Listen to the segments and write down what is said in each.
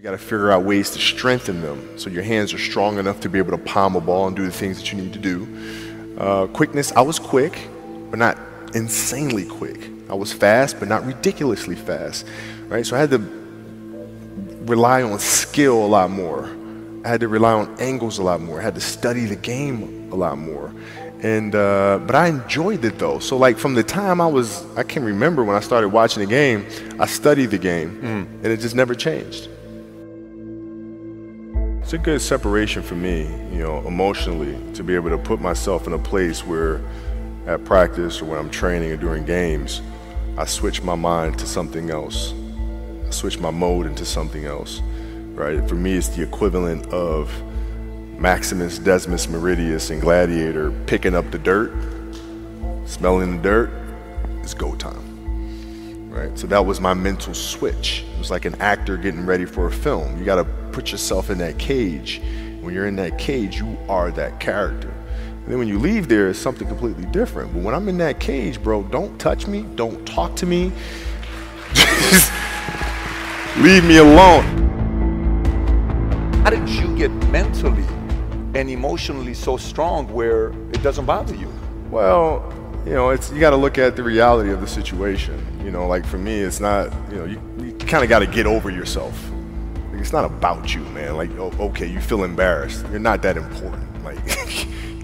You got to figure out ways to strengthen them so your hands are strong enough to be able to palm a ball and do the things that you need to do. Quickness, I was quick, but not insanely quick. I was fast, but not ridiculously fast, right? So I had to rely on skill a lot more. I had to rely on angles a lot more. I had to study the game a lot more. And but I enjoyed it though. So like from the time I can remember when I started watching the game, I studied the game and it just never changed. It's a good separation for me, you know, emotionally, to be able to put myself in a place where at practice or when I'm training or during games, I switch my mind to something else. I switch my mode into something else, right? For me, it's the equivalent of Maximus Decimus Meridius in Gladiator picking up the dirt, smelling the dirt. It's go time, right? So that was my mental switch. It was like an actor getting ready for a film. You got to put yourself in that cage. When you're in that cage, you are that character. And then when you leave there, it's something completely different. But when I'm in that cage, bro, don't touch me, don't talk to me. Just leave me alone. How did you get mentally and emotionally so strong where it doesn't bother you? Well, you know, you got to look at the reality of the situation. You know, like for me, it's not, you know, you kind of got to get over yourself. Like, it's not about you, man. Like, oh, okay, you feel embarrassed. You're not that important. Like,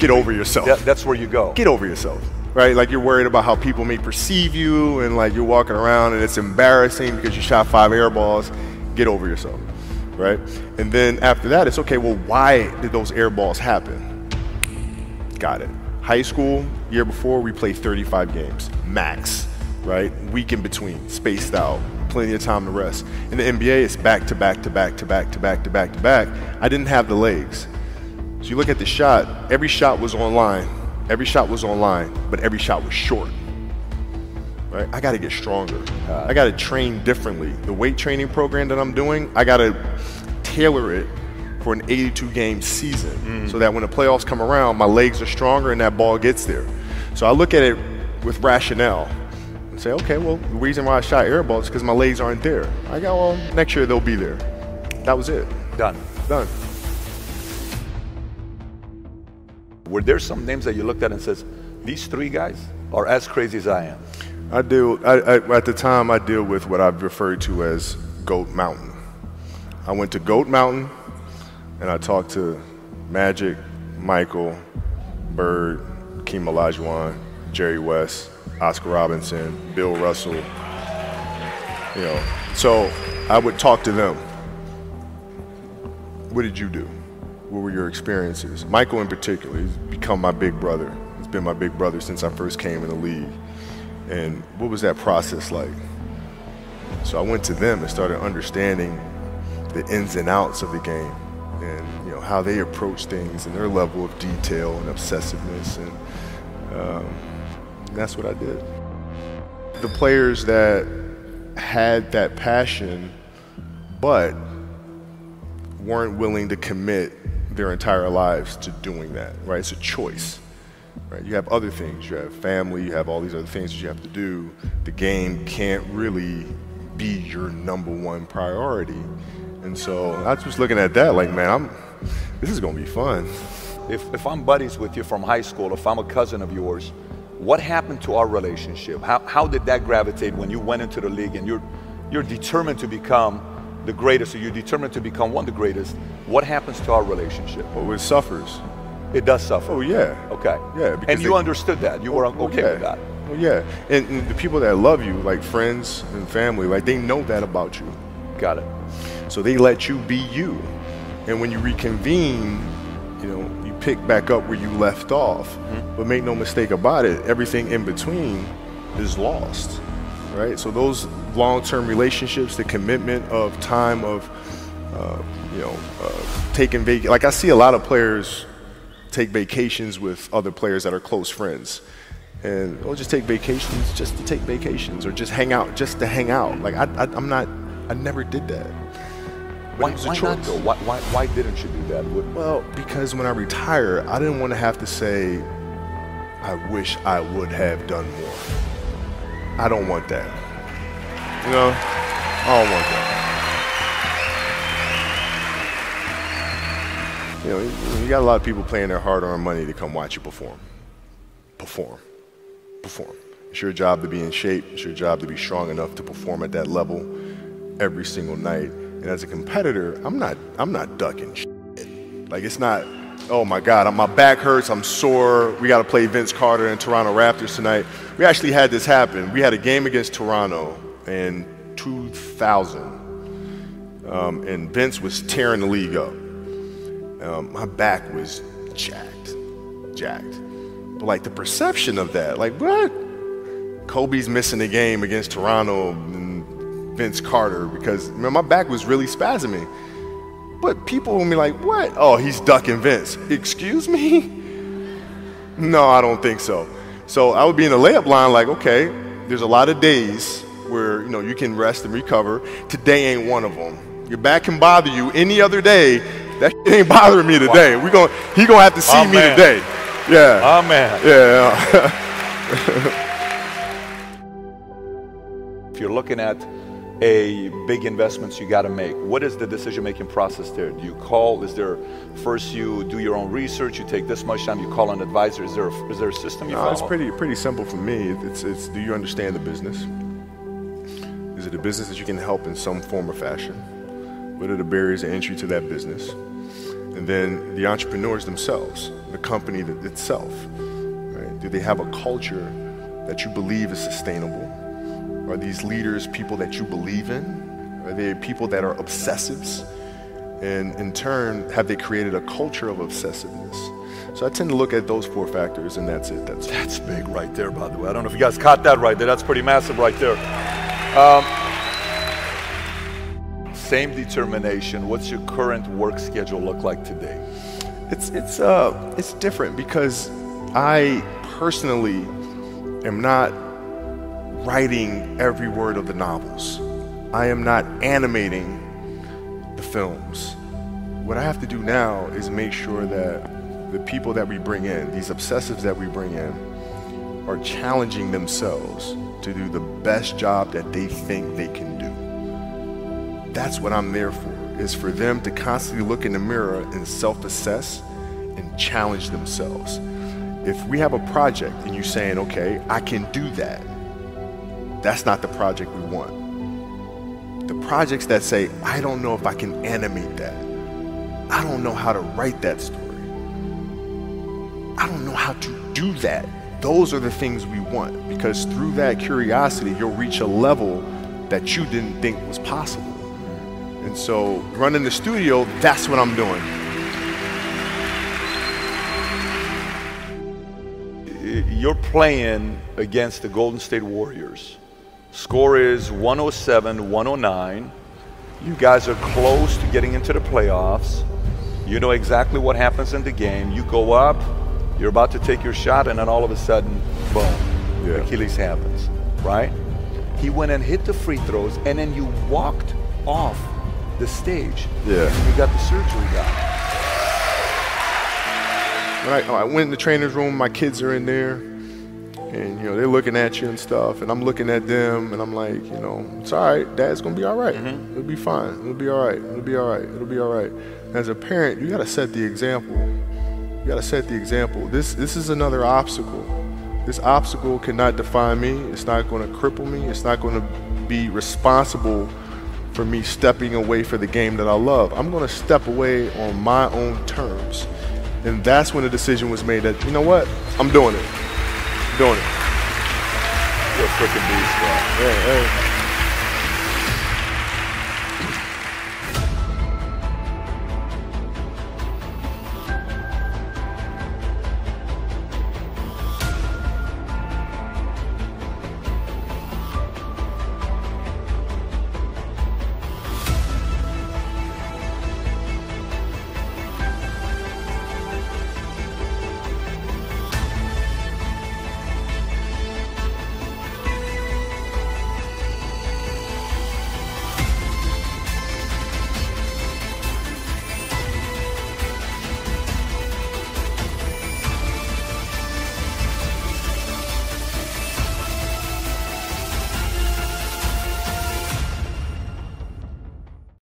get over yourself. That's where you go. Get over yourself, right? Like you're worried about how people may perceive you and like you're walking around and it's embarrassing because you shot 5 air balls. Get over yourself, right? And then after that, it's okay, well, why did those air balls happen? Got it. High school, year before, we played 35 games, max, right? Week in between, spaced out, plenty of time to rest. In the NBA, it's back to back to back to back to back to back to back. I didn't have the legs. So you look at the shot, every shot was online. Every shot was online, but every shot was short. Right? I got to get stronger. I got to train differently. The weight training program that I'm doing, I got to tailor it for an 82-game season so that when the playoffs come around, my legs are stronger and that ball gets there. So I look at it with rationale and say, okay, well, the reason why I shot air balls is because my legs aren't there. I go, well, next year they'll be there. That was it. Done. Done. Were there some names that you looked at and says, these 3 guys are as crazy as I am? At the time, I deal with what I've referred to as Goat Mountain. I went to Goat Mountain and I talked to Magic, Michael, Bird, Hakeem Olajuwon, Jerry West, Oscar Robinson, Bill Russell. You know, so I would talk to them. What did you do? What were your experiences? Michael in particular, he's become my big brother. He's been my big brother since I first came in the league. And what was that process like? So I went to them and started understanding the ins and outs of the game and, you know, how they approach things and their level of detail and obsessiveness. And that's what I did. The players that had that passion but weren't willing to commit their entire lives to doing that, right? It's a choice. Right? You have other things, you have family, you have all these other things that you have to do. The game can't really be your #1 priority. And so I was just looking at that like, man, this is gonna be fun. If I'm buddies with you from high school, if I'm a cousin of yours, what happened to our relationship? How did that gravitate when you went into the league and you're determined to become the greatest, or you're determined to become one of the greatest? What happens to our relationship? Well, it suffers. It does suffer. Oh yeah. Okay. Yeah. And you understood that. You were okay with that. Well, yeah. And the people that love you, like friends and family, like they know that about you. Got it. So they let you be you. And when you reconvene, you know, you pick back up where you left off. But make no mistake about it, everything in between is lost. Right? So those long-term relationships, the commitment of time of, taking vacation. Like I see a lot of players take vacations with other players that are close friends, and they'll just take vacations just to take vacations, or just hang out just to hang out. Like I never did that. Why not though? Why didn't you do that? Well, because when I retire, I didn't want to have to say, I wish I would have done more. I don't want that. You know, I don't want that. you got a lot of people paying their hard-earned money to come watch you perform. Perform. It's your job to be in shape. It's your job to be strong enough to perform at that level every single night. And as a competitor, I'm not ducking shit. Like, it's not, oh my God, my back hurts, I'm sore, we got to play Vince Carter and Toronto Raptors tonight. We actually had this happen. We had a game against Toronto in 2000, and Vince was tearing the league up. My back was jacked. But like the perception of that, like what? Kobe's missing the game against Toronto and Vince Carter because my back was really spasming. But people will be like, what? Oh, he's ducking Vince. Excuse me? No, I don't think so. So I would be in the layup line like, okay, there's a lot of days where you can rest and recover. Today ain't one of them. Your back can bother you any other day. That shit ain't bothering me today. Wow. He gonna have to see me today. Yeah. Amen. Yeah. If you're looking at big investments you got to make, what is the decision-making process there? Do you call? Is there first you do your own research? You take this much time. You call an advisor. Is there a system you follow? It's pretty simple for me. It's do you understand the business? Is it a business that you can help in some form or fashion? What are the barriers of entry to that business? And then the entrepreneurs themselves, the company itself, right? Do they have a culture that you believe is sustainable? Are these leaders people that you believe in? Are they people that are obsessives? And in turn, have they created a culture of obsessiveness? So I tend to look at those 4 factors, and that's it. That's big right there, by the way. I don't know if you guys caught that right there. That's pretty massive right there. Same determination. What's your current work schedule look like today? It's different because I personally am not writing every word of the novels. I am not animating the films. What I have to do now is make sure that the people that we bring in, these obsessives that we bring in, are challenging themselves to do the best job that they think they can do. That's what I'm there for, is for them to constantly look in the mirror and self-assess and challenge themselves. If we have a project and you're saying, okay, I can do that, that's not the project we want. The projects that say, I don't know if I can animate that. I don't know how to write that story. I don't know how to do that. Those are the things we want, because through that curiosity, you'll reach a level that you didn't think was possible. And so running the studio, that's what I'm doing. You're playing against the Golden State Warriors. Score is 107-109. You guys are close to getting into the playoffs. You know exactly what happens in the game. You go up, you're about to take your shot, and then all of a sudden, boom, Achilles happens, right? He went and hit the free throws, and then you walked off the stage. Yeah. And you got the surgery done. When I went in the trainer's room, my kids are in there, and they're looking at you and stuff, and I'm looking at them, and I'm like, it's all right, Dad's gonna be all right. It'll be fine. It'll be all right. It'll be all right. It'll be all right. As a parent, you gotta set the example. You gotta set the example. This is another obstacle. This obstacle cannot define me. It's not gonna cripple me. It's not gonna be responsible for me stepping away for the game that I love. I'm gonna step away on my own terms. And that's when the decision was made that, you know what, I'm doing it. I'm doing it. You're a freaking beast, bro. Yeah,